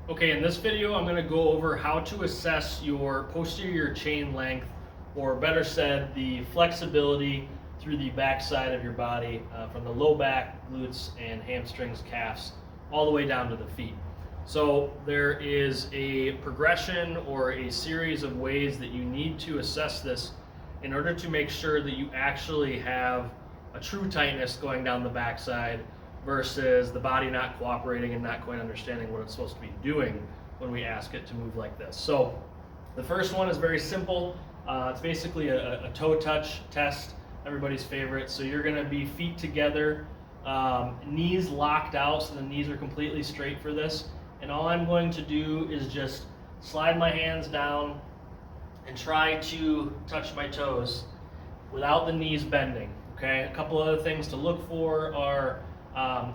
Okay, in this video I'm going to go over how to assess your posterior chain length, or better said, the flexibility through the back side of your body, from the low back, glutes, and hamstrings, calves, all the way down to the feet. So there is a progression or a series of ways that you need to assess this in order to make sure that you actually have a true tightness going down the backside versus the body not cooperating and not quite understanding what it's supposed to be doing when we ask it to move like this. So the first one is very simple. It's basically a toe touch test, everybody's favorite. So you're going to be feet together, knees locked out, so the knees are completely straight for this. And all I'm going to do is just slide my hands down and try to touch my toes without the knees bending. Okay, a couple other things to look for are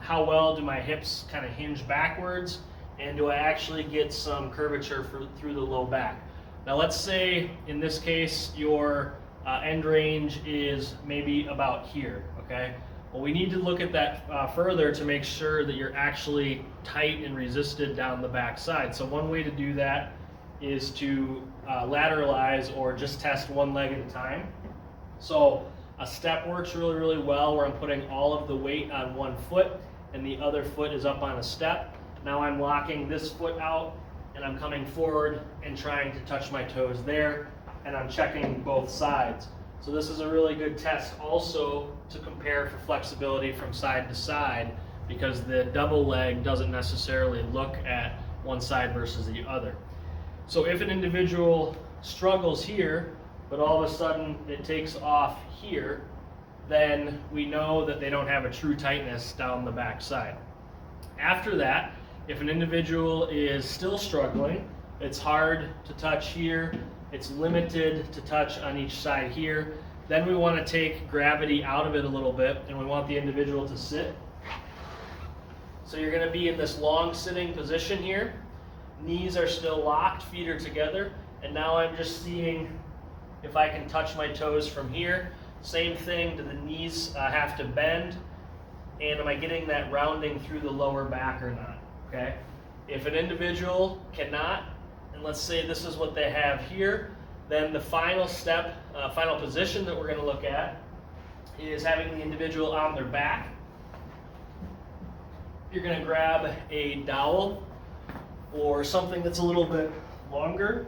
how well do my hips kind of hinge backwards, and do I actually get some curvature through the low back. Now let's say in this case your end range is maybe about here, okay? Well, we need to look at that further to make sure that you're actually tight and resisted down the back side. So one way to do that is to lateralize, or just test one leg at a time. So a step works really, really well, where I'm putting all of the weight on one foot and the other foot is up on a step. Now I'm locking this foot out and I'm coming forward and trying to touch my toes there, and I'm checking both sides. So this is a really good test also to compare for flexibility from side to side, because the double leg doesn't necessarily look at one side versus the other. So if an individual struggles here, but all of a sudden it takes off here, then we know that they don't have a true tightness down the back side. After that, if an individual is still struggling, it's hard to touch here, it's limited to touch on each side here, then we want to take gravity out of it a little bit, and we want the individual to sit. So you're going to be in this long sitting position here. Knees are still locked, feet are together, and now I'm just seeing if I can touch my toes from here. Same thing, do the knees have to bend, and am I getting that rounding through the lower back or not? Okay. If an individual cannot, and let's say this is what they have here, then the final step, final position that we're going to look at is having the individual on their back. You're going to grab a dowel or something that's a little bit longer,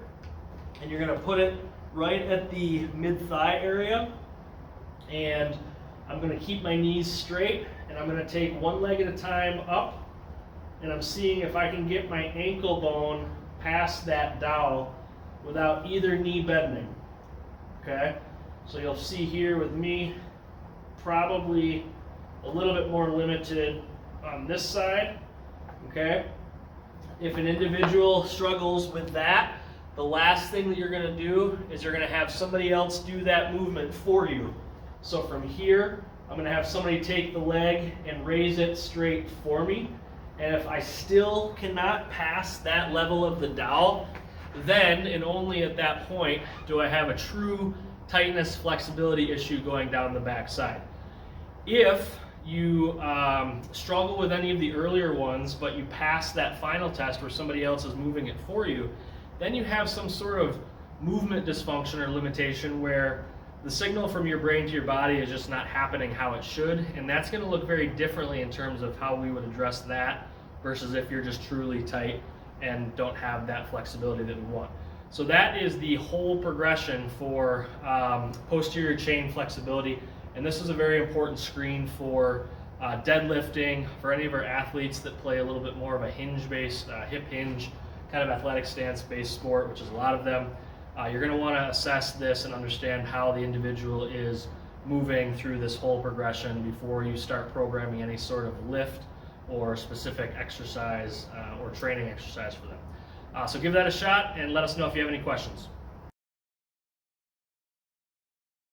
and you're going to put it right at the mid-thigh area, and I'm going to keep my knees straight, and I'm going to take one leg at a time up, and I'm seeing if I can get my ankle bone past that dowel without either knee bending. Okay, so you'll see here with me, probably a little bit more limited on this side. Okay, if an individual struggles with that, the last thing that you're going to do is you're going to have somebody else do that movement for you. So from here, I'm going to have somebody take the leg and raise it straight for me. And if I still cannot pass that level of the dowel, then and only at that point do I have a true tightness flexibility issue going down the back side. If you struggle with any of the earlier ones, but you pass that final test where somebody else is moving it for you, then you have some sort of movement dysfunction or limitation where the signal from your brain to your body is just not happening how it should, and that's going to look very differently in terms of how we would address that versus if you're just truly tight and don't have that flexibility that we want. So that is the whole progression for posterior chain flexibility, and this is a very important screen for deadlifting, for any of our athletes that play a little bit more of a hinge-based, hip hinge, kind of athletic stance-based sport, which is a lot of them. You're going to want to assess this and understand how the individual is moving through this whole progression before you start programming any sort of lift or specific exercise or training exercise for them. So give that a shot and let us know if you have any questions.